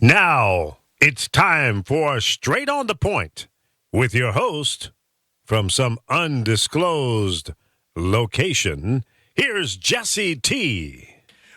Now, it's time for Straight on the Point with your host from some undisclosed location. Here's Jesse T.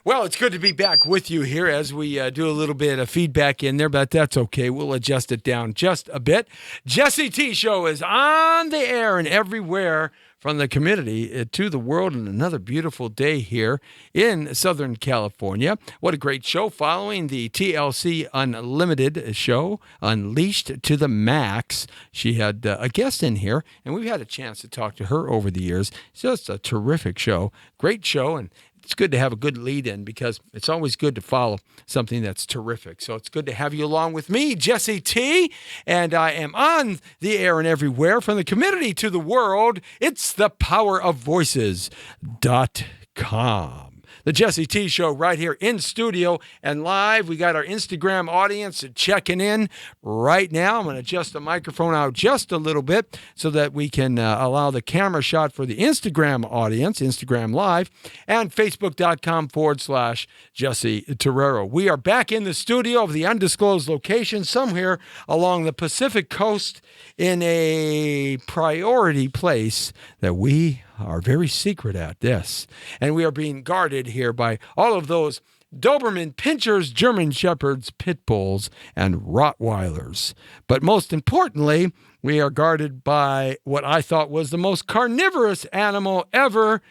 Well, it's good to be back with you here as we do a little bit of feedback in there, but that's okay. We'll adjust it down just a bit. Jesse T Show is on the air and everywhere from the community to the world, and another beautiful day here in Southern California. What a great show following the TLC Unlimited show, Unleashed to the Max. She had a guest in here, and we've had a chance to talk to her over the years. It's just a terrific show, great show, and it's good to have a good lead in because it's always good to follow something that's terrific. So it's good to have you along with me, Jesse T. And I am on the air and everywhere from the community to the world. It's the powerofvoices.com. The Jesse T Show right here in studio and live. We got our Instagram audience checking in right now. I'm going to adjust the microphone out just a little bit so that we can allow the camera shot for the Instagram audience, Instagram Live, and Facebook.com/Jesse Terrero. We are back in the studio of the undisclosed location somewhere along the Pacific Coast in a priority place that we are very secret at this. And we are being guarded here by all of those Doberman Pinschers, German Shepherds, Pit Bulls, and Rottweilers. But most importantly, we are guarded by what I thought was the most carnivorous animal ever,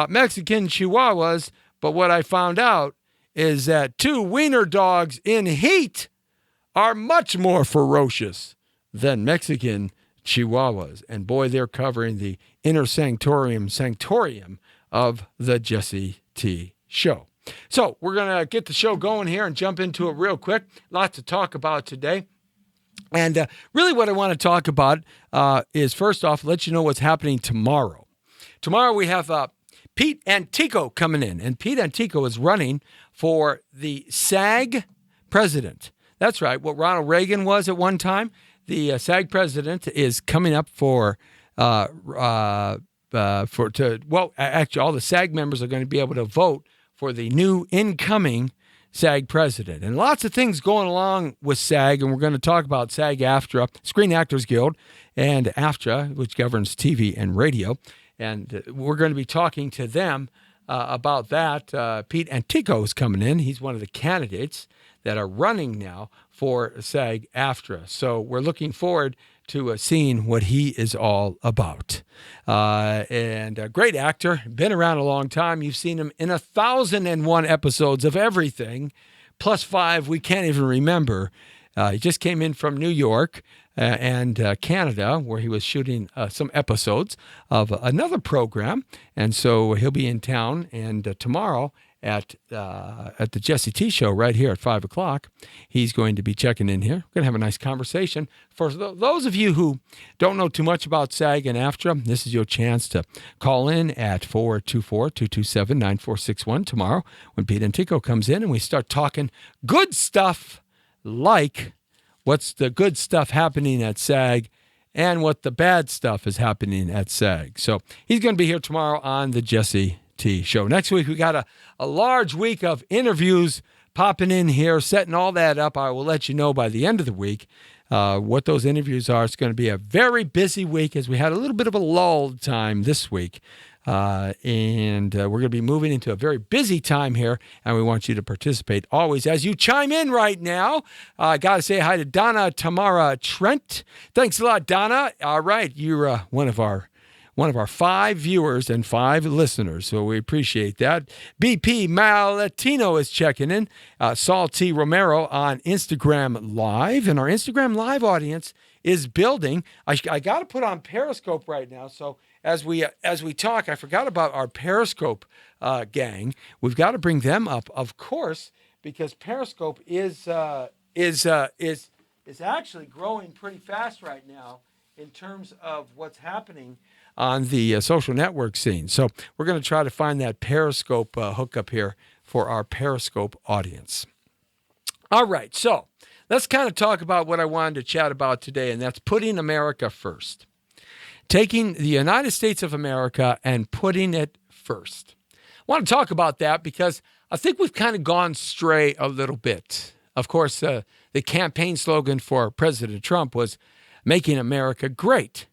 Mexican Chihuahuas. But what I found out is that two wiener dogs in heat are much more ferocious than Mexican Chihuahuas. And boy, they're covering the inner sanctorium of the Jesse T Show. So we're going to get the show going here and jump into it real quick. Lots to talk about today. And really what I want to talk about is, first off, let you know what's happening tomorrow. Tomorrow we have Pete Antico coming in. And Pete Antico is running for the SAG president. That's right, what Ronald Reagan was at one time. The SAG president is coming up actually, all the SAG members are going to be able to vote for the new incoming SAG president. And lots of things going along with SAG, and we're going to talk about SAG-AFTRA, Screen Actors Guild, and AFTRA, which governs TV and radio. And we're going to be talking to them about that. Pete Antico is coming in. He's one of the candidates that are running now for SAG-AFTRA. So we're looking forward to seeing what he is all about. And a great actor, been around a long time. You've seen him in 1,001 episodes of everything, plus 5 we can't even remember. He just came in from New York and Canada, where he was shooting some episodes of another program. And so he'll be in town, and tomorrow at the Jesse T Show right here at 5 o'clock. He's going to be checking in here. We're going to have a nice conversation. For those of you who don't know too much about SAG and AFTRA, this is your chance to call in at 424-227-9461 tomorrow when Pete Antico comes in and we start talking good stuff, like what's the good stuff happening at SAG and what the bad stuff is happening at SAG. So he's going to be here tomorrow on the Jesse T Show. Next week, we got a large week of interviews popping in here, setting all that up. I will let you know by the end of the week what those interviews are. It's going to be a very busy week as we had a little bit of a lull time this week. And we're going to be moving into a very busy time here, and we want you to participate always as you chime in right now. I got to say hi to Donna Tamara Trent. Thanks a lot, Donna. All right, you're one of our 5 viewers and 5 listeners, so we appreciate that. BP Malatino is checking in. Saul T. Romero on Instagram Live, and our Instagram Live audience is building. I got to put on Periscope right now, so as we talk, I forgot about our Periscope gang. We've got to bring them up, of course, because Periscope is actually growing pretty fast right now in terms of what's happening on the social network scene. So we're going to try to find that Periscope hookup here for our Periscope audience. All right, so let's kind of talk about what I wanted to chat about today, and that's putting America first. Taking the United States of America and putting it first. I want to talk about that because I think we've kind of gone stray a little bit. Of course, the the campaign slogan for President Trump was making America great.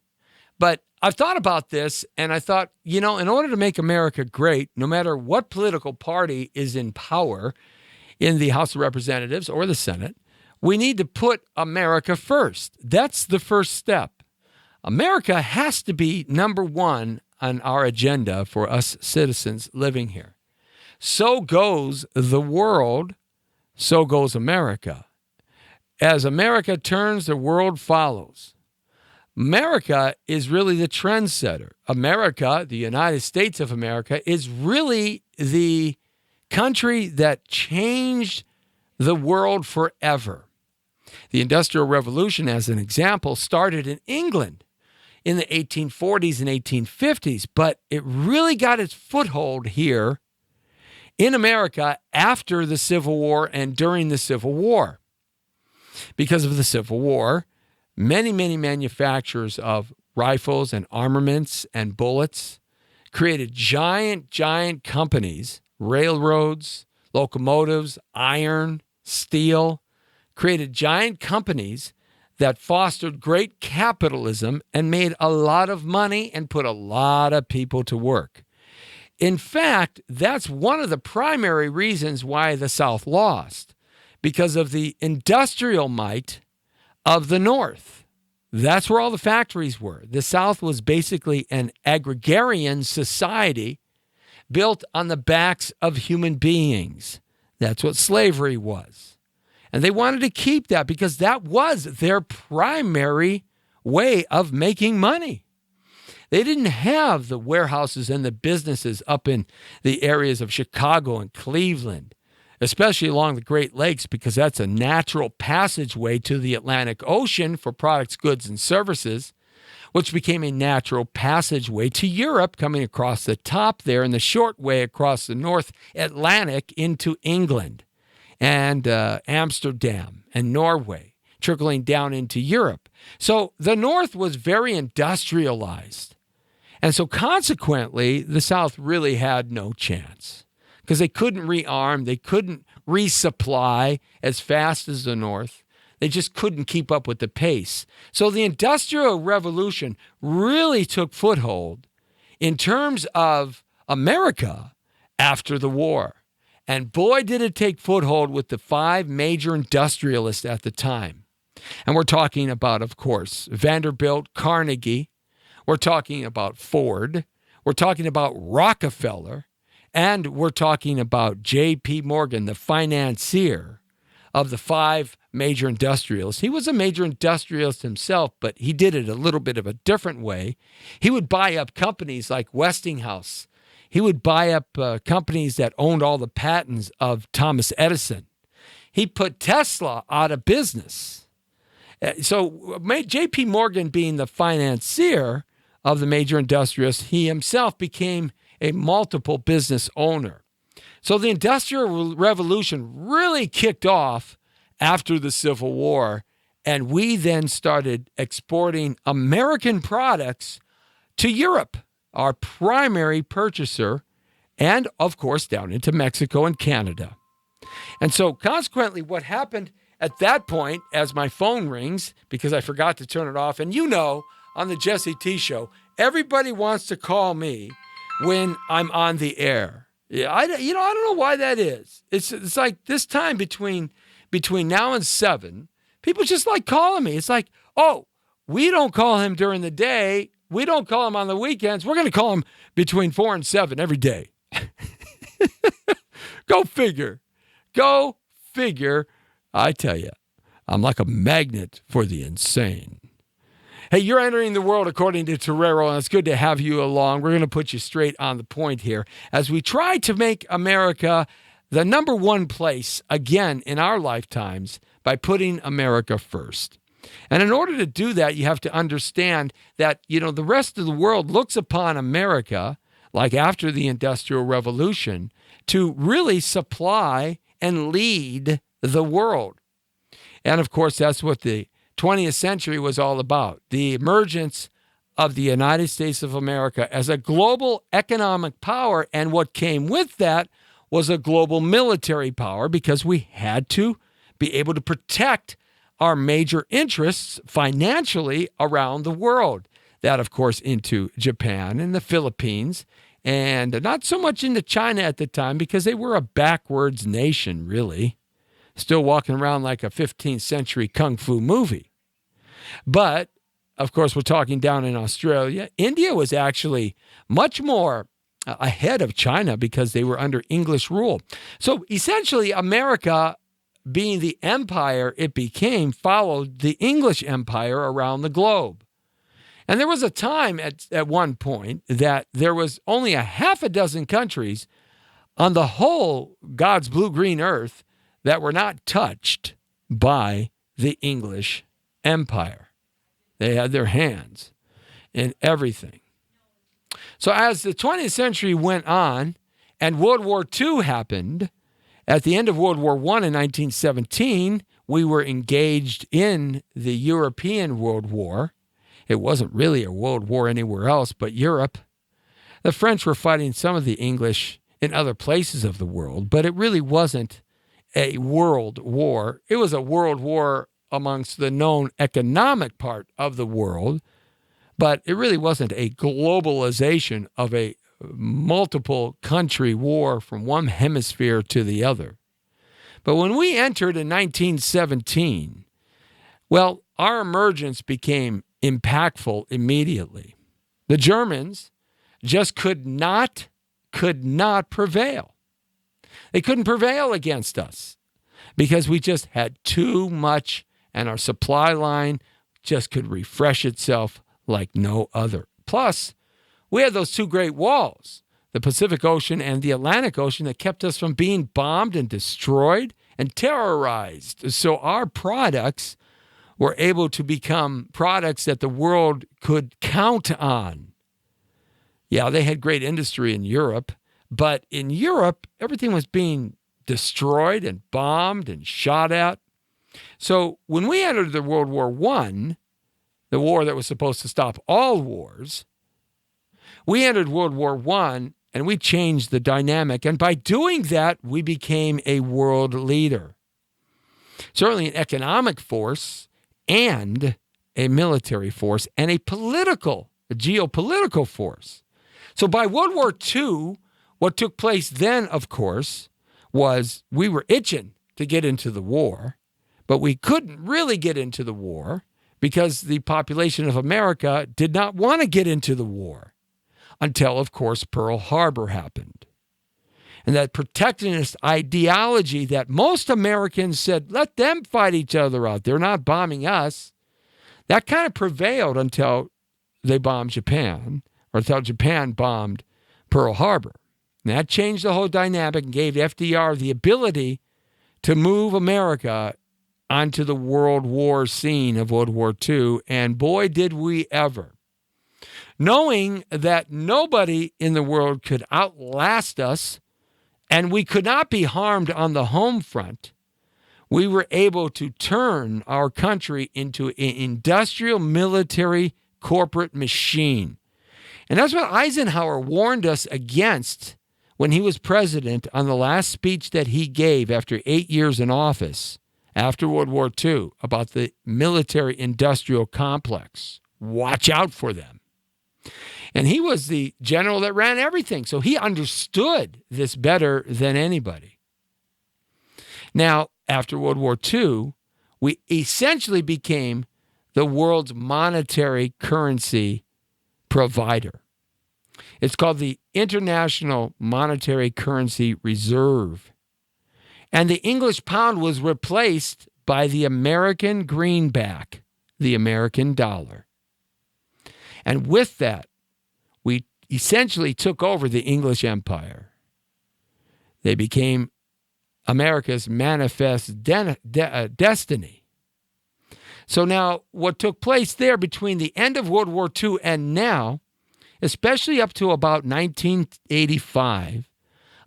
But I've thought about this, and I thought, in order to make America great, no matter what political party is in power in the House of Representatives or the Senate, we need to put America first. That's the first step. America has to be number one on our agenda for us citizens living here. So goes the world, so goes America. As America turns, the world follows. America is really the trendsetter. America, the United States of America, is really the country that changed the world forever. The Industrial Revolution, as an example, started in England in the 1840s and 1850s, but it really got its foothold here in America after the Civil War and during the Civil War. Because of the Civil War, many manufacturers of rifles and armaments and bullets created giant companies, railroads, locomotives, iron, steel, created giant companies that fostered great capitalism and made a lot of money and put a lot of people to work. In fact, that's one of the primary reasons why the South lost, because of the industrial might of the North. That's where all the factories were. The South was basically an agrarian society built on the backs of human beings. That's what slavery was. And they wanted to keep that because that was their primary way of making money. They didn't have the warehouses and the businesses up in the areas of Chicago and Cleveland, especially along the Great Lakes, because that's a natural passageway to the Atlantic Ocean for products, goods, and services, which became a natural passageway to Europe, coming across the top there and the short way across the North Atlantic into England and Amsterdam and Norway, trickling down into Europe. So the North was very industrialized. And so consequently, the South really had no chance because they couldn't rearm, they couldn't resupply as fast as the North. They just couldn't keep up with the pace. So the Industrial Revolution really took foothold in terms of America after the war. And boy, did it take foothold with the 5 major industrialists at the time. And we're talking about, of course, Vanderbilt, Carnegie. We're talking about Ford. We're talking about Rockefeller. And we're talking about J.P. Morgan, the financier of the 5 major industrialists. He was a major industrialist himself, but he did it a little bit of a different way. He would buy up companies like Westinghouse. He would buy up companies that owned all the patents of Thomas Edison. He put Tesla out of business. So J.P. Morgan being the financier of the major industrialists, he himself became a multiple business owner. So the Industrial Revolution really kicked off after the Civil War, and we then started exporting American products to Europe, our primary purchaser, and of course down into Mexico and Canada. And so consequently, what happened at that point, as my phone rings, because I forgot to turn it off, and on the Jesse T Show, everybody wants to call me when I'm on the air. Yeah, I don't know why that is. It's like this time between now and 7, people just like calling me. It's like, oh, we don't call him during the day. We don't call him on the weekends. We're going to call him between 4 and 7 every day. Go figure. Go figure. I tell you, I'm like a magnet for the insane. Hey, you're entering the world according to Torero, and it's good to have you along. We're going to put you straight on the point here as we try to make America the number one place again in our lifetimes by putting America first. And in order to do that, you have to understand that, the rest of the world looks upon America, like after the Industrial Revolution, to really supply and lead the world. And of course, that's what the 20th century was all about. The emergence of the United States of America as a global economic power. And what came with that was a global military power, because we had to be able to protect our major interests financially around the world. That, of course, into Japan and the Philippines, and not so much into China at the time because they were a backwards nation, really, still walking around like a 15th century kung fu movie. But, of course, we're talking down in Australia. India was actually much more ahead of China because they were under English rule. So essentially, America, being the empire it became, followed the English empire around the globe. And there was a time at one point that there was only a half a dozen countries on the whole God's blue-green earth that were not touched by the English empire. They had their hands in everything. So as the 20th century went on and World War II happened, at the end of World War I in 1917, we were engaged in the European World War. It wasn't really a world war anywhere else but Europe. The French were fighting some of the English in other places of the world, but it really wasn't a world war. It was a world war amongst the known economic part of the world, but it really wasn't a globalization of a multiple country war from one hemisphere to the other. But when we entered in 1917, well, our emergence became impactful immediately. The Germans just could not prevail. They couldn't prevail against us because we just had too much, and our supply line just could refresh itself like no other. Plus, we had those two great walls, the Pacific Ocean and the Atlantic Ocean, that kept us from being bombed and destroyed and terrorized. So our products were able to become products that the world could count on. Yeah, they had great industry in Europe, but in Europe, everything was being destroyed and bombed and shot at. So when we entered the World War I, the war that was supposed to stop all wars, we entered World War I and we changed the dynamic. And by doing that, we became a world leader. Certainly an economic force and a military force and a geopolitical force. So by World War II, what took place then, of course, was we were itching to get into the war, but we couldn't really get into the war because the population of America did not want to get into the war until, of course, Pearl Harbor happened. And that protectionist ideology that most Americans said, let them fight each other out, they're not bombing us, that kind of prevailed until they bombed Japan, or until Japan bombed Pearl Harbor. And that changed the whole dynamic and gave FDR the ability to move America onto the world war scene of World War II. And boy, did we ever. Knowing that nobody in the world could outlast us and we could not be harmed on the home front, we were able to turn our country into an industrial military corporate machine. And that's what Eisenhower warned us against when he was president on the last speech that he gave after 8 years in office, after World War II, about the military-industrial complex. Watch out for them. And he was the general that ran everything, so he understood this better than anybody. Now, after World War II, we essentially became the world's monetary currency provider. It's called the International Monetary Currency Reserve. And the English pound was replaced by the American greenback, the American dollar. And with that, we essentially took over the English empire. They became America's manifest destiny. So now, what took place there between the end of World War II and now, especially up to about 1985,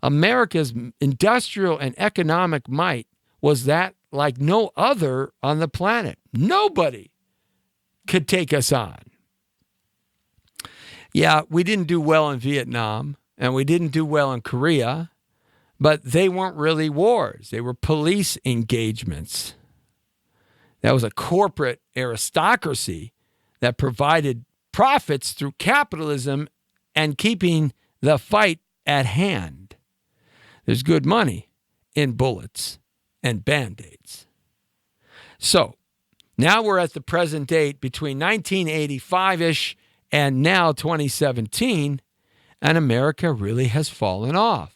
America's industrial and economic might was that like no other on the planet. Nobody could take us on. Yeah, we didn't do well in Vietnam, and we didn't do well in Korea, but they weren't really wars. They were police engagements. That was a corporate aristocracy that provided profits through capitalism and keeping the fight at hand. There's good money in bullets and Band-Aids. So now we're at the present date between 1985-ish and now 2017, and America really has fallen off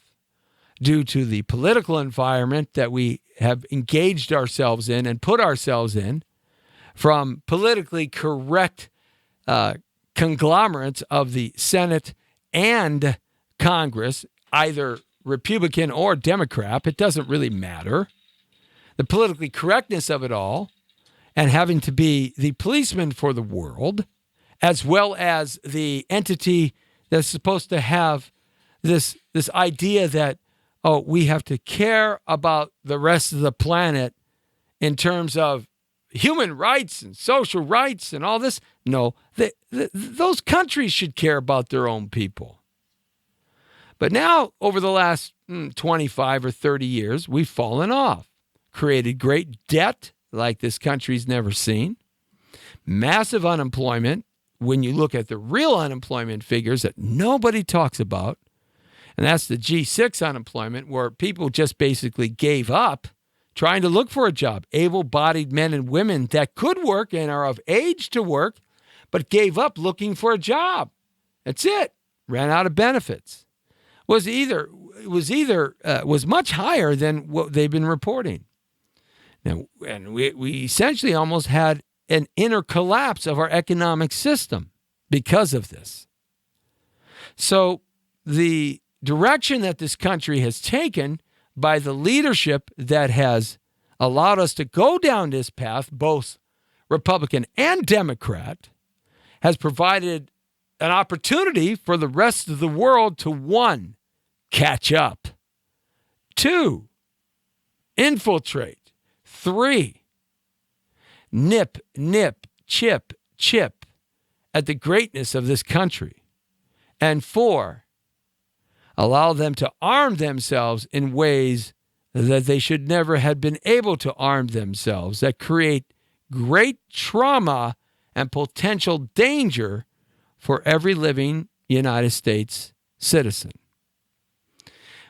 due to the political environment that we have engaged ourselves in and put ourselves in, from politically correct conglomerates of the Senate and Congress, either Republican or Democrat. It doesn't really matter. The politically correctness of it all, and having to be the policeman for the world, as well as the entity that's supposed to have this idea that, oh, we have to care about the rest of the planet in terms of human rights and social rights and all this. No, those countries should care about their own people. But now, over the last 25 or 30 years, we've fallen off, created great debt like this country's never seen, massive unemployment when you look at the real unemployment figures that nobody talks about, and that's the G6 unemployment, where people just basically gave up trying to look for a job. Able-bodied men and women that could work and are of age to work, but gave up looking for a job. That's it. Ran out of benefits. Was much higher than what they've been reporting. Now, and we essentially almost had an inner collapse of our economic system because of this. So the direction that this country has taken by the leadership that has allowed us to go down this path, both Republican and Democrat, has provided an opportunity for the rest of the world to, 1, catch up, 2, infiltrate, 3, nip, chip at the greatness of this country, and 4, allow them to arm themselves in ways that they should never have been able to arm themselves, that create great trauma and potential danger for every living United States citizen.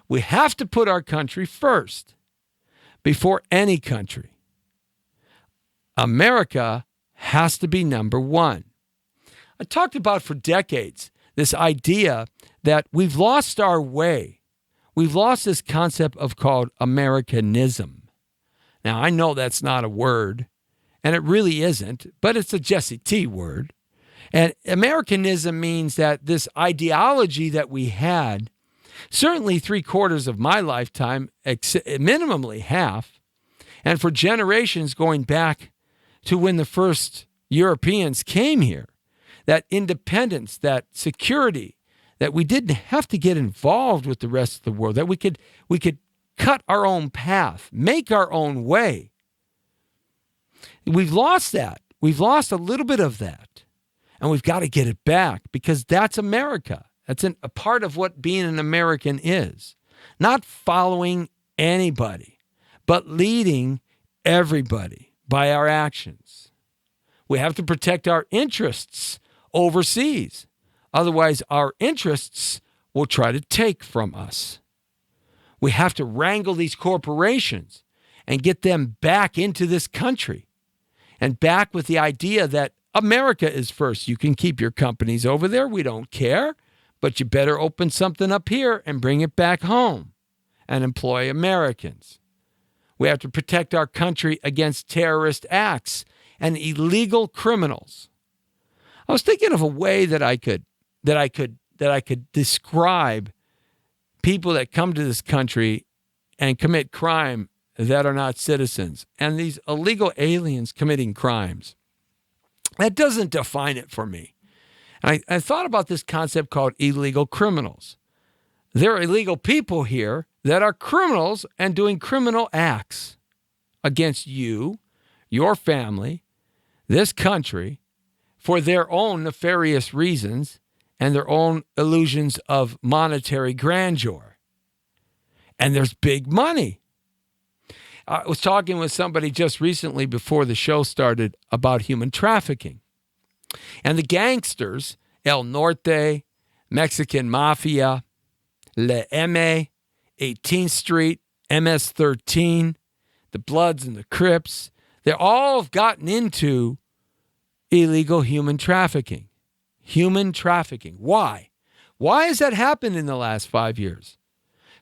We have to put our country first before any country. America has to be number one. I talked about for decades this idea that we've lost our way. We've lost this concept of called Americanism. Now, I know that's not a word, and it really isn't, but it's a Jesse T word. And Americanism means that this ideology that we had, certainly 3/4 of my lifetime, minimally half, and for generations going back to when the first Europeans came here, that independence, that security, that we didn't have to get involved with the rest of the world, that we could cut our own path, make our own way. We've lost that. We've lost a little bit of that. And we've got to get it back, because that's America. That's a part of what being an American is. Not following anybody, but leading everybody by our actions. We have to protect our interests overseas. Otherwise, our interests will try to take from us. We have to wrangle these corporations and get them back into this country, and back with the idea that America is first. You can keep your companies over there. We don't care. But you better open something up here and bring it back home and employ Americans. We have to protect our country against terrorist acts and illegal criminals. I was thinking of a way that I could describe people that come to this country and commit crime that are not citizens, and these illegal aliens committing crimes. That doesn't define it for me. And I thought about this concept called illegal criminals. There are illegal people here that are criminals and doing criminal acts against you, your family, this country, for their own nefarious reasons and their own illusions of monetary grandeur. And there's big money. I was talking with somebody just recently before the show started about human trafficking. And the gangsters, El Norte, Mexican Mafia, Le M, 18th Street, MS-13, the Bloods and the Crips, they all have gotten into illegal human trafficking. Human trafficking. Why? Why has that happened in the last 5 years?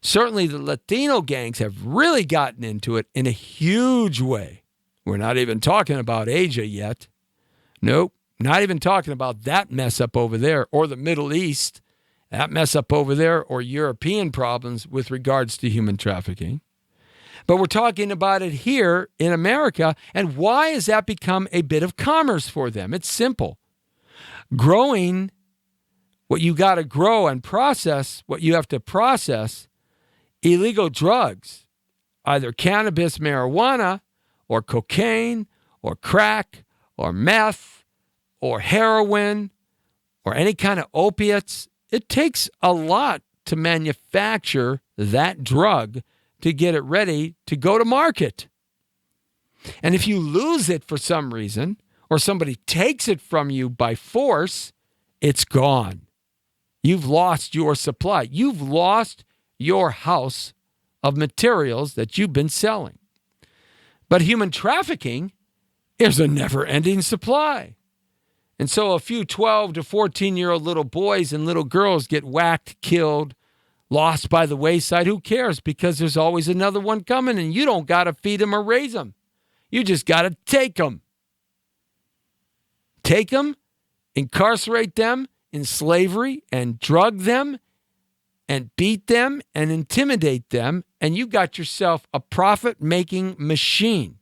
Certainly the Latino gangs have really gotten into it in a huge way. We're not even talking about Asia yet. Nope, not even talking about that mess up over there, or the Middle East, that mess up over there, or European problems with regards to human trafficking. But we're talking about it here in America, and why has that become a bit of commerce for them? It's simple. Growing what you got to grow and process what you have to process, illegal drugs, either cannabis, marijuana, or cocaine, or crack, or meth, or heroin, or any kind of opiates. It takes a lot to manufacture that drug to get it ready to go to market. And if you lose it for some reason, or somebody takes it from you by force, it's gone. You've lost your supply. You've lost your house of materials that you've been selling. But human trafficking is a never-ending supply. And so a few 12 to 14-year-old little boys and little girls get whacked, killed, lost by the wayside. Who cares? Because there's always another one coming, and you don't got to feed them or raise them. You just got to take them. Take them, incarcerate them in slavery, and drug them, and beat them, and intimidate them, and you got yourself a profit-making machine.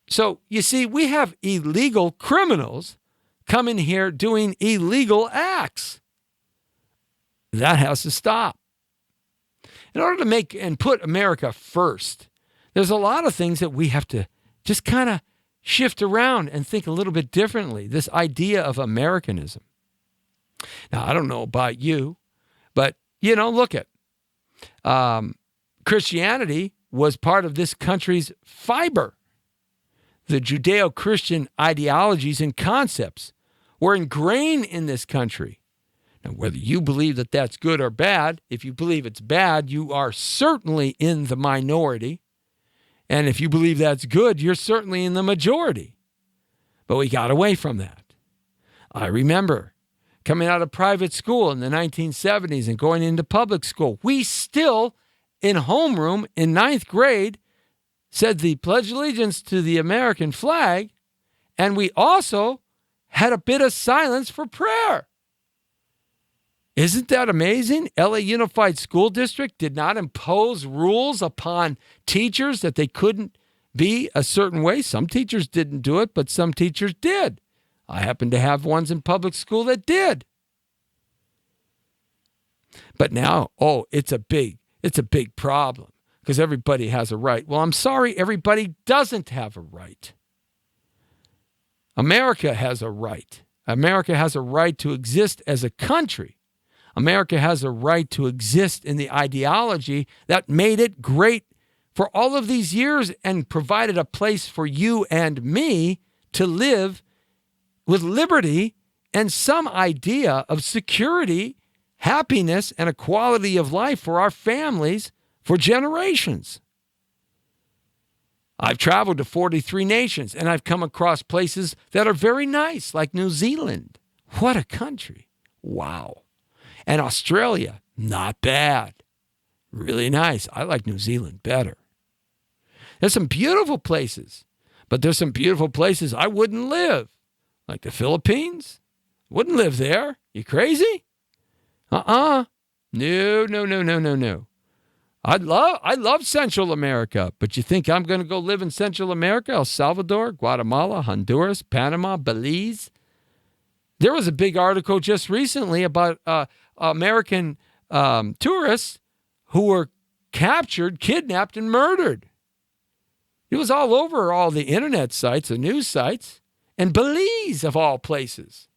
So, you see, we have illegal criminals coming here doing illegal acts. That has to stop. In order to make and put America first, there's a lot of things that we have to just kind of shift around and think a little bit differently. This idea of Americanism. Now, I don't know about you, but, look at Christianity was part of this country's fiber. The Judeo-Christian ideologies and concepts were ingrained in this country. Now, whether you believe that that's good or bad, if you believe it's bad, you are certainly in the minority. And if you believe that's good, you're certainly in the majority. But we got away from that. I remember coming out of private school in the 1970s and going into public school. We still, in homeroom in 9th grade, said the Pledge of Allegiance to the American flag, and we also had a bit of silence for prayer. Isn't that amazing? LA Unified School District did not impose rules upon teachers that they couldn't be a certain way. Some teachers didn't do it, but some teachers did. I happen to have ones in public school that did. But now, it's a big problem because everybody has a right. Well, I'm sorry, everybody doesn't have a right. America has a right. America has a right to exist as a country. America has a right to exist in the ideology that made it great for all of these years and provided a place for you and me to live with liberty and some idea of security, happiness, and a quality of life for our families for generations. I've traveled to 43 nations, and I've come across places that are very nice, like New Zealand. What a country. Wow. And Australia, not bad. Really nice. I like New Zealand better. There's some beautiful places, but there's some beautiful places I wouldn't live. Like the Philippines. Wouldn't live there. You crazy? No. I love Central America, but you think I'm going to go live in Central America? El Salvador, Guatemala, Honduras, Panama, Belize? There was a big article just recently about American tourists who were captured, kidnapped, and murdered. It was all over all the internet sites, the news sites, and Belize, of all places.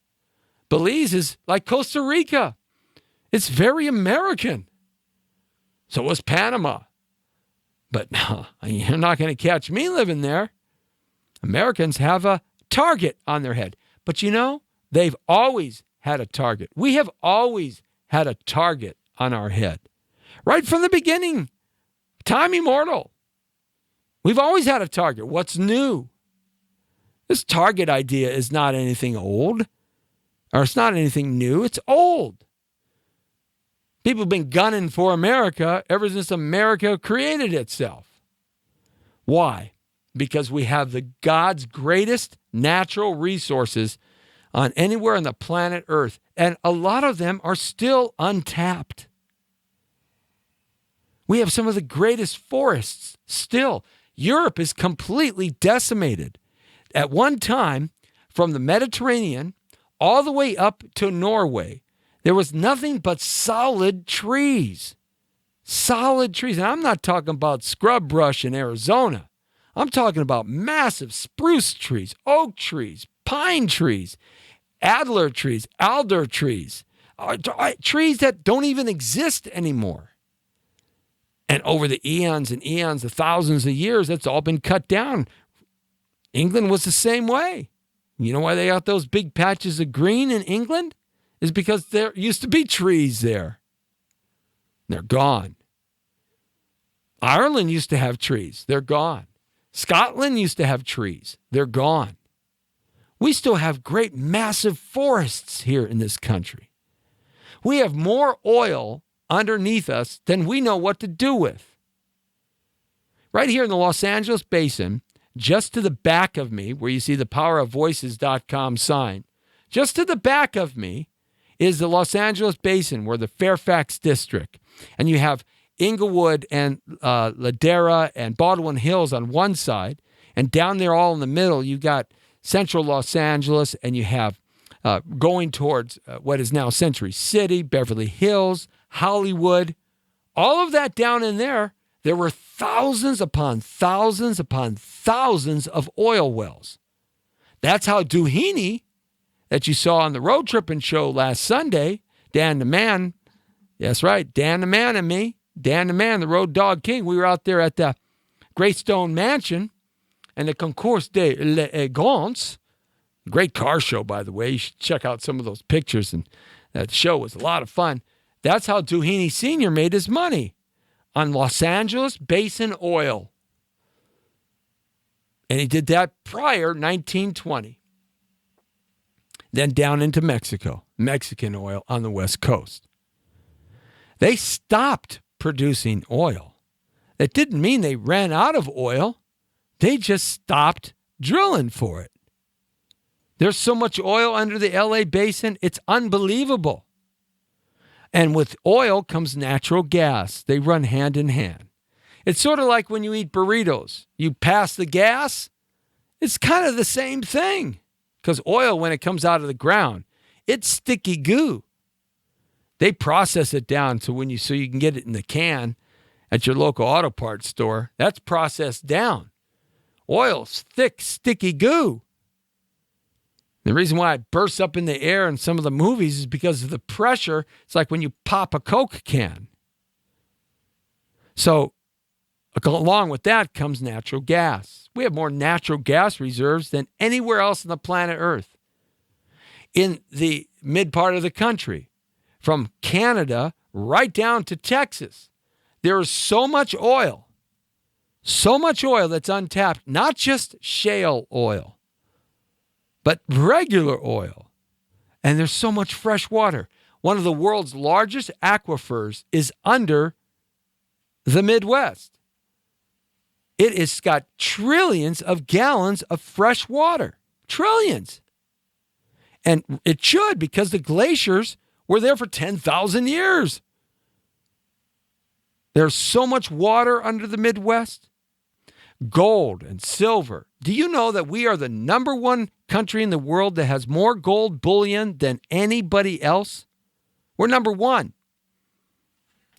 Belize is like Costa Rica. It's very American. So was Panama. But no, you're not going to catch me living there. Americans have a target on their head. But you know, they've always had a target. We have always had a target on our head. Right from the beginning, time immortal. We've always had a target. What's new? This target idea is not anything old, or it's not anything new. It's old. People have been gunning for America ever since America created itself. Why? Because we have the God's greatest natural resources on anywhere on the planet Earth, and a lot of them are still untapped. We have some of the greatest forests still. Europe is completely decimated. At one time, from the Mediterranean all the way up to Norway, there was nothing but solid trees. Solid trees. And I'm not talking about scrub brush in Arizona. I'm talking about massive spruce trees, oak trees, pine trees, alder trees, trees that don't even exist anymore. And over the eons and eons, the thousands of years, that's all been cut down. England was the same way. You know why they got those big patches of green in England? Is because there used to be trees there. They're gone. Ireland used to have trees. They're gone. Scotland used to have trees. They're gone. We still have great massive forests here in this country. We have more oil underneath us than we know what to do with. Right here in the Los Angeles Basin, just to the back of me, where you see the powerofvoices.com sign, just to the back of me is the Los Angeles Basin, where the Fairfax District, and you have Inglewood and Ladera and Baldwin Hills on one side, and down there all in the middle, you got central Los Angeles, and you have going towards what is now Century City, Beverly Hills, Hollywood, all of that down in there. There were thousands upon thousands upon thousands of oil wells. That's how Doheny, that you saw on the Road Trippin' show last Sunday, Dan the Man, that's right, Dan the Man and me, Dan the Man, the Road Dog King, we were out there at the Greystone Mansion and the Concours de l'Elegance, great car show, by the way. You should check out some of those pictures, and that show was a lot of fun. That's how Doheny Sr. made his money, on Los Angeles Basin oil. And he did that prior 1920. Then down into Mexico, Mexican oil on the West Coast. They stopped producing oil. That didn't mean they ran out of oil. They just stopped drilling for it. There's so much oil under the LA Basin, it's unbelievable. And with oil comes natural gas. They run hand in hand. It's sort of like when you eat burritos. You pass the gas. It's kind of the same thing. Because oil, when it comes out of the ground, it's sticky goo. They process it down so you can get it in the can at your local auto parts store. That's processed down. Oil's thick, sticky goo. The reason why it bursts up in the air in some of the movies is because of the pressure. It's like when you pop a Coke can. So along with that comes natural gas. We have more natural gas reserves than anywhere else on the planet Earth. In the mid part of the country, from Canada right down to Texas, there is so much oil that's untapped, not just shale oil, but regular oil. And there's so much fresh water. One of the world's largest aquifers is under the Midwest. It has got trillions of gallons of fresh water. Trillions. And it should, because the glaciers were there for 10,000 years. There's so much water under the Midwest. Gold and silver. Do you know that we are the number one country in the world that has more gold bullion than anybody else? We're number one.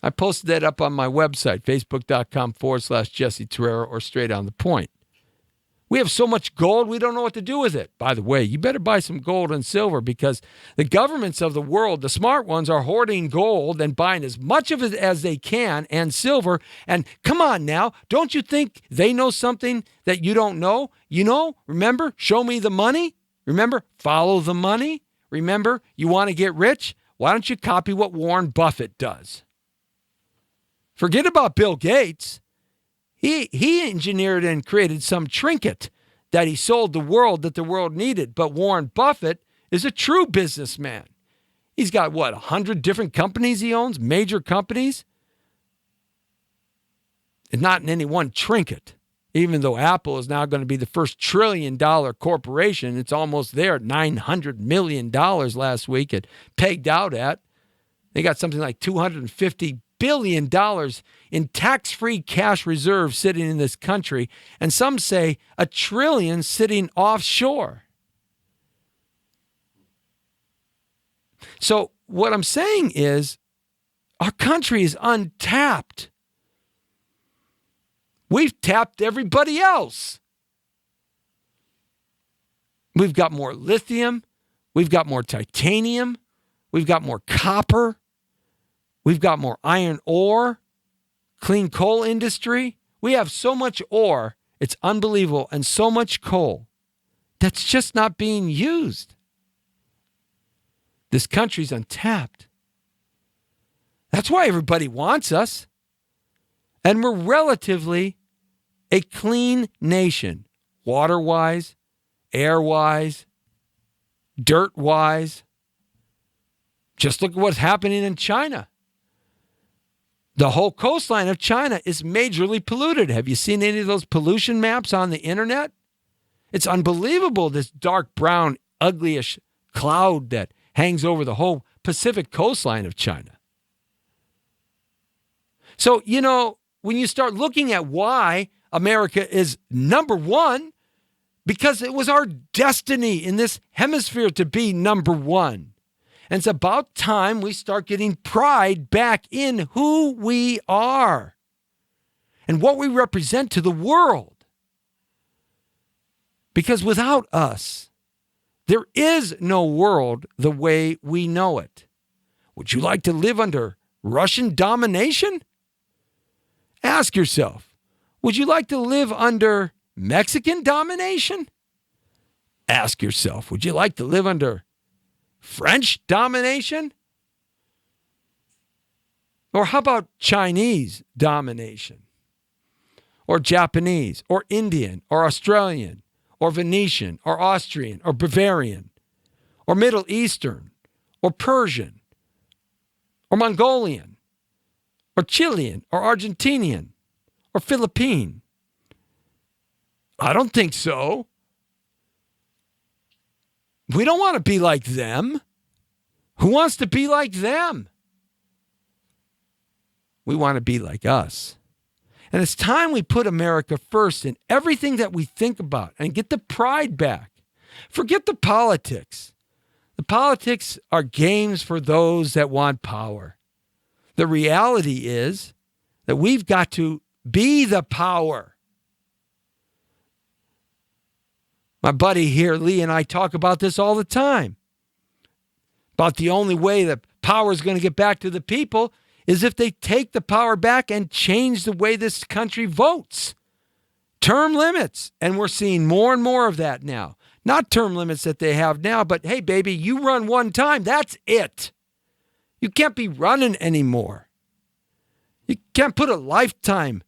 I posted that up on my website, facebook.com/Jesse Terrero, or Straight on the Point. We have so much gold, we don't know what to do with it. By the way, you better buy some gold and silver because the governments of the world, the smart ones, are hoarding gold and buying as much of it as they can and silver. And come on now, don't you think they know something that you don't know? You know, remember, show me the money. Remember, follow the money. Remember, you want to get rich? Why don't you copy what Warren Buffett does? Forget about Bill Gates. He engineered and created some trinket that he sold the world that the world needed. But Warren Buffett is a true businessman. He's got, 100 different companies he owns, major companies? And not in any one trinket. Even though Apple is now going to be the first $1 trillion corporation, it's almost there, $900 million last week it pegged out at. They got something like $250 billion in tax-free cash reserves sitting in this country, and some say $1 trillion sitting offshore. So what I'm saying is our country is untapped. We've tapped everybody else. We've got more lithium. We've got more titanium. We've got more copper. We've got more iron ore, clean coal industry. We have so much ore, it's unbelievable, and so much coal that's just not being used. This country's untapped. That's why everybody wants us. And we're relatively a clean nation, water-wise, air-wise, dirt-wise. Just look at what's happening in China. The whole coastline of China is majorly polluted. Have you seen any of those pollution maps on the internet? It's unbelievable, this dark brown, uglyish cloud that hangs over the whole Pacific coastline of China. So, when you start looking at why America is number one, because it was our destiny in this hemisphere to be number one. And it's about time we start getting pride back in who we are and what we represent to the world. Because without us, there is no world the way we know it. Would you like to live under Russian domination? Ask yourself, would you like to live under Mexican domination? Ask yourself, would you like to live under French domination? Or how about Chinese domination? Or Japanese, or Indian, or Australian, or Venetian, or Austrian, or Bavarian, or Middle Eastern, or Persian, or Mongolian, or Chilean, or Argentinian, or Philippine? I don't think so. We don't want to be like them. Who wants to be like them? We want to be like us. And it's time we put America first in everything that we think about and get the pride back. Forget the politics. The politics are games for those that want power. The reality is that we've got to be the power. My buddy here, Lee, and I talk about this all the time. About the only way that power is going to get back to the people is if they take the power back and change the way this country votes. Term limits. And we're seeing more and more of that now. Not term limits that they have now, but hey, baby, you run one time. That's it. You can't be running anymore. You can't put a lifetime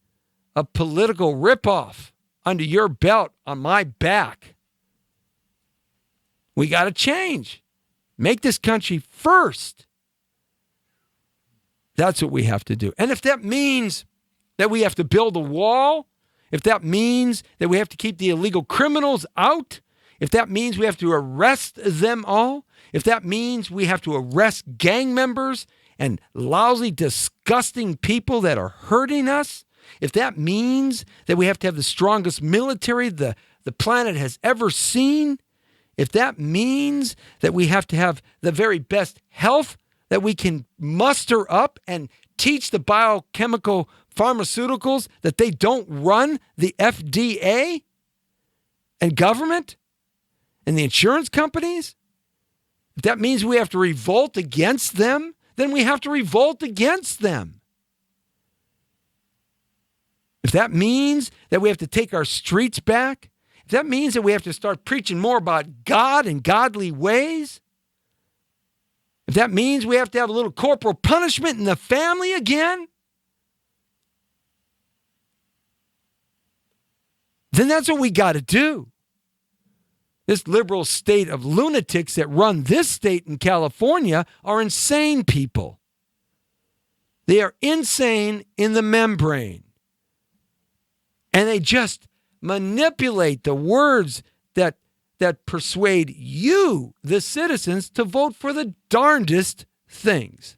of political ripoff under your belt on my back. We got to change. Make this country first. That's what we have to do. And if that means that we have to build a wall, if that means that we have to keep the illegal criminals out, if that means we have to arrest them all, if that means we have to arrest gang members and lousy, disgusting people that are hurting us, if that means that we have to have the strongest military the planet has ever seen, if that means that we have to have the very best health that we can muster up and teach the biochemical pharmaceuticals that they don't run the FDA, and government and the insurance companies, if that means we have to revolt against them, then we have to revolt against them. If that means that we have to take our streets back, if that means that we have to start preaching more about God and godly ways, if that means we have to have a little corporal punishment in the family again, then that's what we got to do. This liberal state of lunatics that run this state in California are insane people. They are insane in the membrane. And they just manipulate the words that persuade you, the citizens, to vote for the darndest things.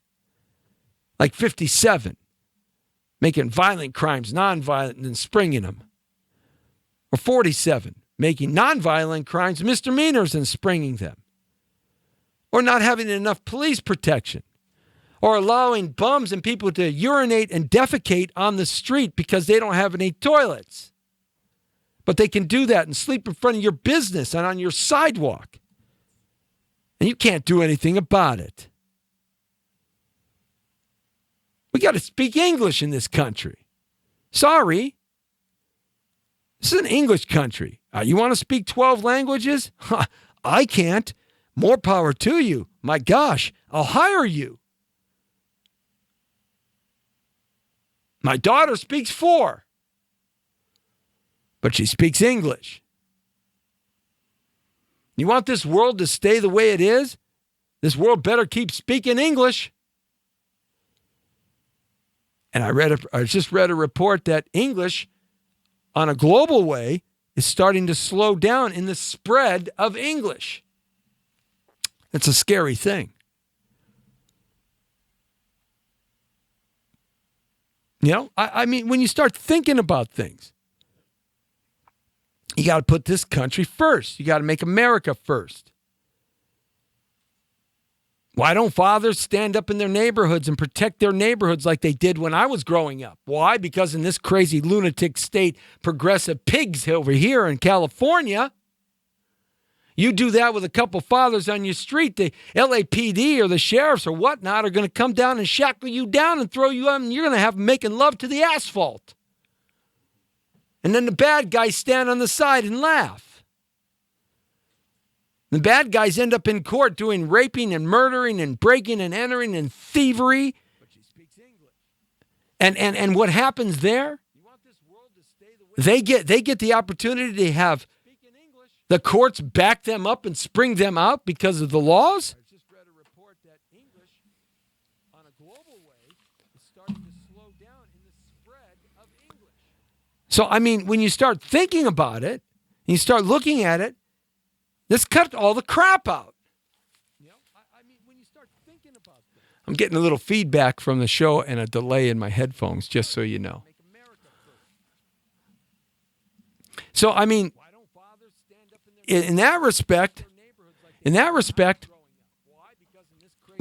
Like 57, making violent crimes nonviolent and springing them. Or 47, making nonviolent crimes misdemeanors and springing them. Or not having enough police protection. Or allowing bums and people to urinate and defecate on the street because they don't have any toilets. But they can do that and sleep in front of your business and on your sidewalk. And you can't do anything about it. We got to speak English in this country. Sorry. This is an English country. You want to speak 12 languages? I can't. More power to you. My gosh, I'll hire you. My daughter speaks 4. But she speaks English. You want this world to stay the way it is? This world better keep speaking English. And I just read a report that English, on a global way, is starting to slow down in the spread of English. It's a scary thing. You know, I mean, when you start thinking about things, you got to put this country first. You got to make America first. Why don't fathers stand up in their neighborhoods and protect their neighborhoods like they did when I was growing up? Why? Because in this crazy lunatic state, progressive pigs over here in California, you do that with a couple fathers on your street, the LAPD or the sheriffs or whatnot are going to come down and shackle you down and throw you out, and you're going to have them making love to the asphalt. And then the bad guys stand on the side and laugh. The bad guys end up in court doing raping and murdering and breaking and entering and thievery. But she speaks English. And what happens there? You want this world to stay the way they get the opportunity to have the courts back them up and spring them out because of the laws. I just read a report that English, on a global way, is starting to slow down in the spread of English. So, I mean, when you start thinking about it, and you start looking at it, let's cut all the crap out. You know, I mean, when you start thinking about it. I'm getting a little feedback from the show and a delay in my headphones, just so you know. So, I mean, in that respect, we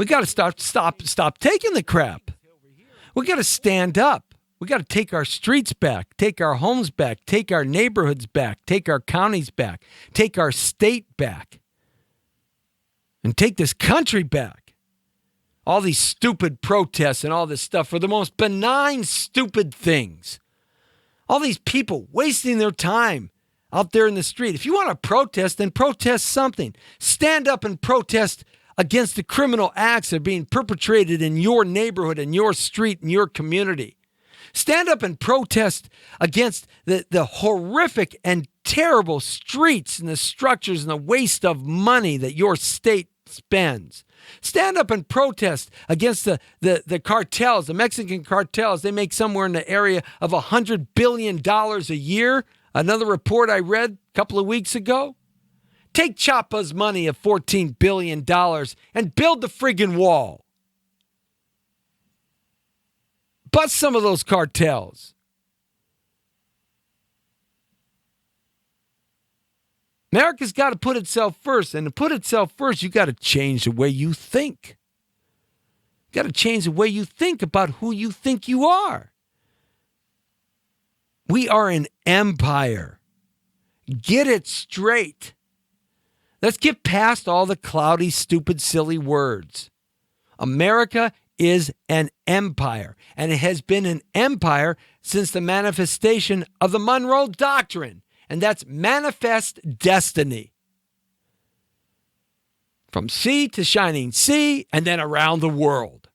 got to stop taking the crap. We got to stand up. We got to take our streets back, take our homes back, take our neighborhoods back, take our counties back, take our state back, and take this country back. All these stupid protests and all this stuff are the most benign, stupid things. All these people wasting their time out there in the street. If you want to protest, then protest something. Stand up and protest against the criminal acts that are being perpetrated in your neighborhood, in your street, in your community. Stand up and protest against the horrific and terrible streets and the structures and the waste of money that your state spends. Stand up and protest against the cartels, the Mexican cartels. They make somewhere in the area of $100 billion a year. Another report I read a couple of weeks ago. Take Chapa's money of $14 billion and build the friggin' wall. Bust some of those cartels. America's got to put itself first. And to put itself first, you got to change the way you think. You got to change the way you think about who you think you are. We are an empire. Get it straight. Let's get past all the cloudy, stupid, silly words. America is an empire, and it has been an empire since the manifestation of the Monroe Doctrine, and that's manifest destiny. From sea to shining sea, and then around the world.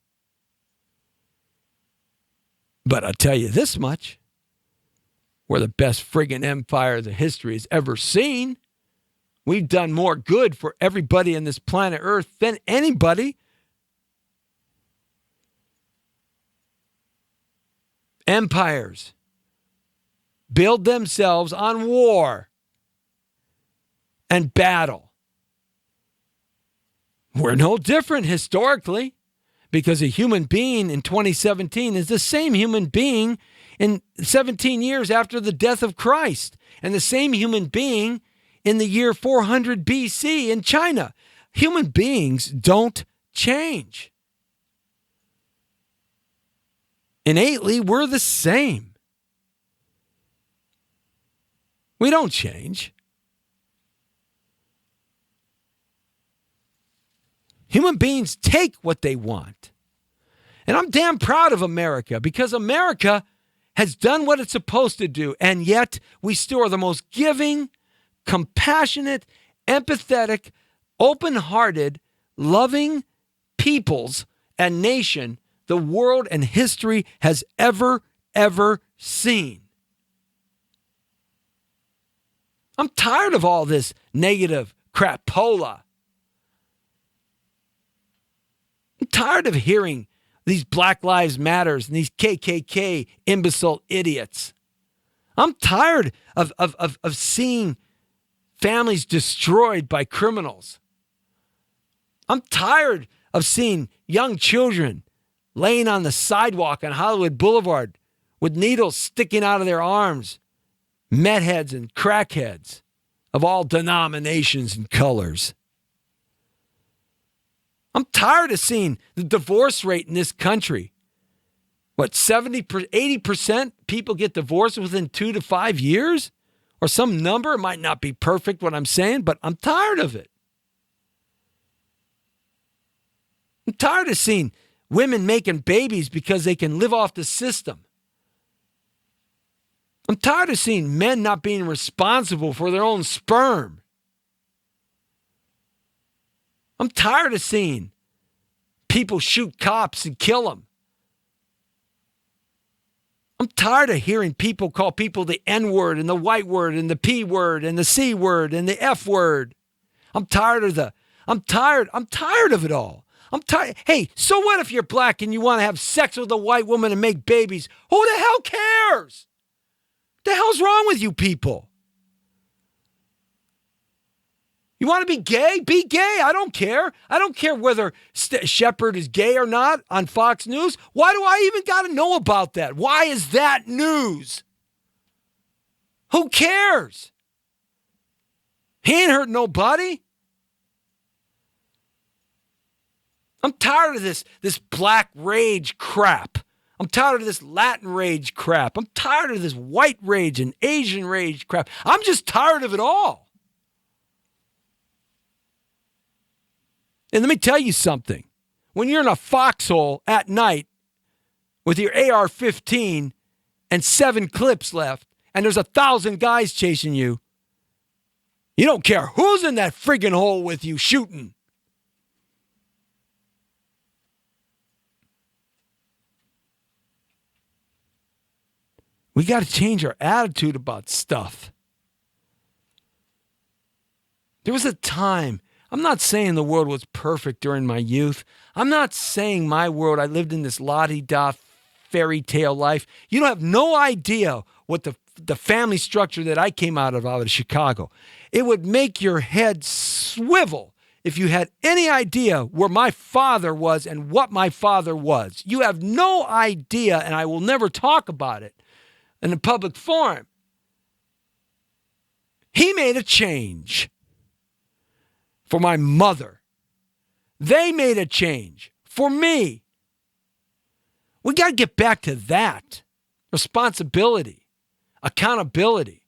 But I'll tell you this much. We're the best friggin' empire the history has ever seen. We've done more good for everybody on this planet Earth than anybody. Empires build themselves on war and battle. We're no different historically, because a human being in 2017 is the same human being in 17 years after the death of Christ, and the same human being in the year 400 BC in China. Human beings don't change. Innately, we're the same. We don't change. Human beings take what they want. And I'm damn proud of America, because America has done what it's supposed to do, and yet we still are the most giving, compassionate, empathetic, open-hearted, loving peoples and nation the world and history has ever seen. I'm tired of all this negative crapola. I'm tired of hearing these Black Lives Matters and these KKK imbecile idiots. I'm tired of seeing families destroyed by criminals. I'm tired of seeing young children laying on the sidewalk on Hollywood Boulevard with needles sticking out of their arms, meth heads and crackheads of all denominations and colors. I'm tired of seeing the divorce rate in this country. What, 80% people get divorced within 2 to 5 years? Or some number. It might not be perfect what I'm saying, but I'm tired of it. I'm tired of seeing women making babies because they can live off the system. I'm tired of seeing men not being responsible for their own sperm. I'm tired of seeing people shoot cops and kill them. I'm tired of hearing people call people the N-word and the white word and the P word and the C word and the F word. I'm tired of it all. I'm tired. Hey, so what if you're black and you want to have sex with a white woman and make babies? Who the hell cares? What the hell's wrong with you people? You want to be gay? Be gay. I don't care. I don't care whether Shepard is gay or not on Fox News. Why do I even got to know about that? Why is that news? Who cares? He ain't hurt nobody. I'm tired of this black rage crap. I'm tired of this Latin rage crap. I'm tired of this white rage and Asian rage crap. I'm just tired of it all. And let me tell you something. When you're in a foxhole at night with your AR-15 and 7 clips left, and there's 1,000 guys chasing you, you don't care who's in that friggin' hole with you shooting. We got to change our attitude about stuff. There was a time, I'm not saying the world was perfect during my youth. I'm not saying my world, I lived in this la-di-da fairy tale life. You don't have no idea what the family structure that I came out of Chicago. It would make your head swivel if you had any idea where my father was and what my father was. You have no idea, and I will never talk about it in a public forum. He made a change for my mother. They made a change for me. We got to get back to that. Responsibility, accountability.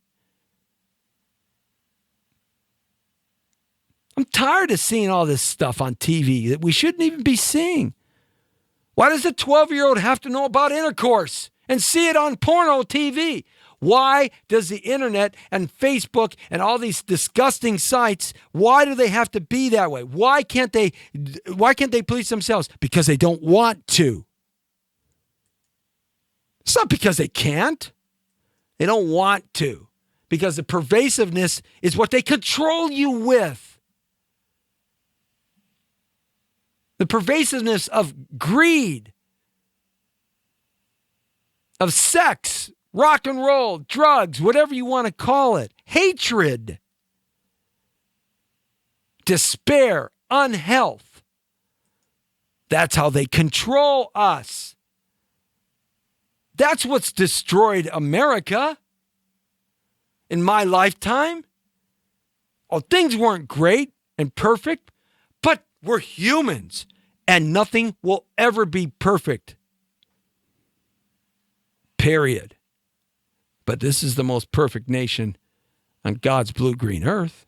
I'm tired of seeing all this stuff on TV that we shouldn't even be seeing. Why does a 12-year-old have to know about intercourse and see it on porno TV? Why does the internet and Facebook and all these disgusting sites, why do they have to be that way? Why can't they police themselves? Because they don't want to. It's not because they can't. They don't want to. Because the pervasiveness is what they control you with. The pervasiveness of greed, of sex, rock and roll, drugs, whatever you want to call it, hatred, despair, unhealth. That's how they control us. That's what's destroyed America in my lifetime. Oh, things weren't great and perfect, but we're humans. And nothing will ever be perfect. Period. But this is the most perfect nation on God's blue-green earth.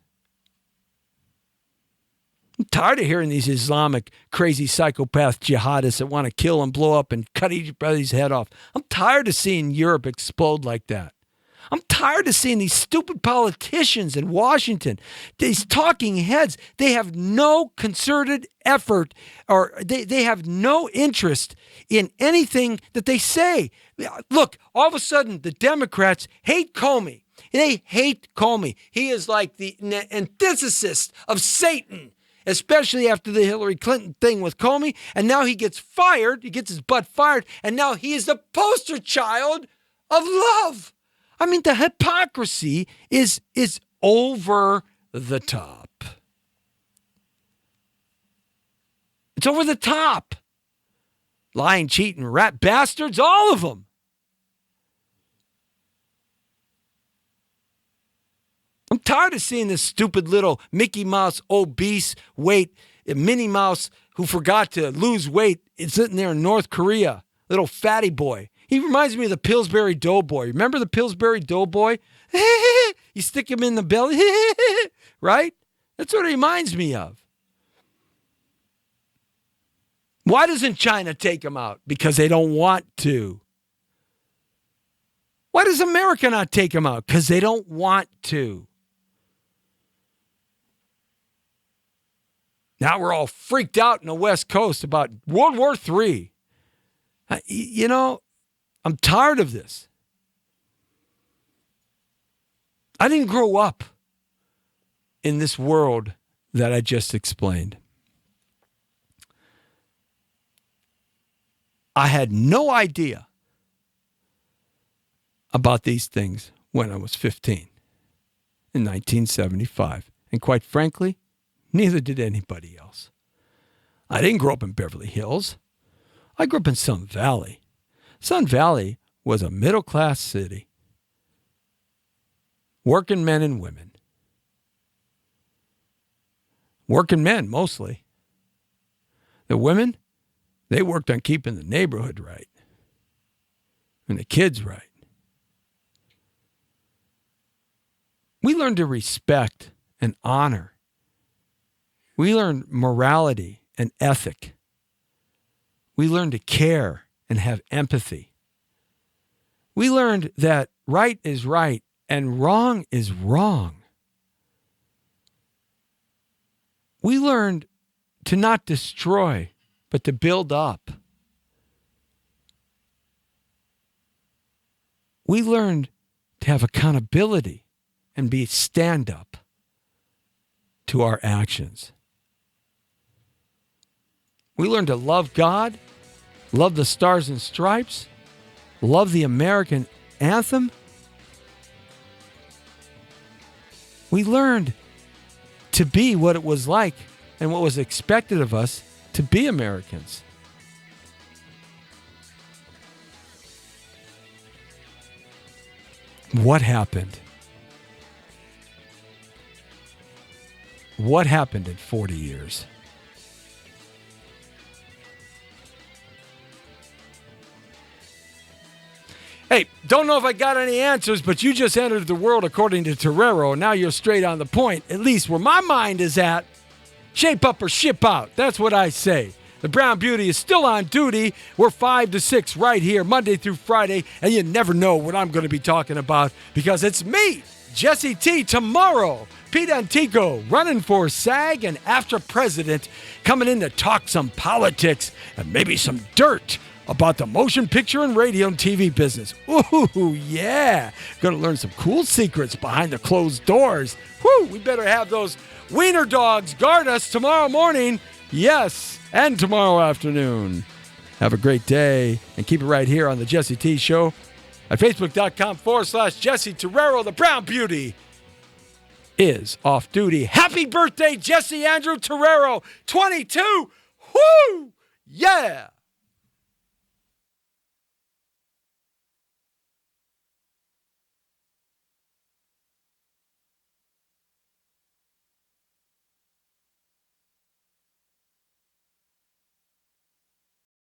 I'm tired of hearing these Islamic crazy psychopath jihadists that want to kill and blow up and cut everybody's head off. I'm tired of seeing Europe explode like that. I'm tired of seeing these stupid politicians in Washington, these talking heads. They have no concerted effort, or they have no interest in anything that they say. Look, all of a sudden, the Democrats hate Comey. They hate Comey. He is like the antithesis of Satan, especially after the Hillary Clinton thing with Comey. And now he gets fired. He gets his butt fired. And now he is the poster child of love. I mean, the hypocrisy is over the top. It's over the top. Lying, cheating, rat bastards, all of them. I'm tired of seeing this stupid little Mickey Mouse obese Minnie Mouse who forgot to lose weight. It's sitting there in North Korea, little fatty boy. He reminds me of the Pillsbury Doughboy. Remember the Pillsbury Doughboy? You stick him in the belly, right? That's what it reminds me of. Why doesn't China take him out? Because they don't want to. Why does America not take him out? Because they don't want to. Now we're all freaked out in the West Coast about World War III. You know, I'm tired of this. I didn't grow up in this world that I just explained. I had no idea about these things when I was 15 in 1975. And quite frankly, neither did anybody else. I didn't grow up in Beverly Hills. I grew up in Sun Valley. Sun Valley was a middle-class city. Working men and women. Working men, mostly. The women, they worked on keeping the neighborhood right. And the kids right. We learned to respect and honor. We learned morality and ethic. We learned to care and have empathy. We learned that right is right and wrong is wrong. We learned to not destroy, but to build up. We learned to have accountability and be stand up to our actions. We learned to love God, love the Stars and Stripes, love the American anthem. We learned to be what it was like and what was expected of us to be Americans. What happened? What happened in 40 years? Hey, don't know if I got any answers, but you just entered the world according to Torero. Now you're straight on the point, at least where my mind is at. Shape up or ship out. That's what I say. The Brown Beauty is still on duty. We're 5 to 6 right here, Monday through Friday, and you never know what I'm going to be talking about because it's me, Jesse T, tomorrow. Pete Antico running for SAG and AFTRA president, coming in to talk some politics and maybe some dirt about the motion picture and radio and TV business. Ooh, yeah. Going to learn some cool secrets behind the closed doors. Woo, we better have those wiener dogs guard us tomorrow morning. Yes, and tomorrow afternoon. Have a great day and keep it right here on the Jesse T Show at Facebook.com/Jesse Terrero. The Brown Beauty is off duty. Happy birthday, Jesse Andrew Terrero, 22. Woo! Yeah!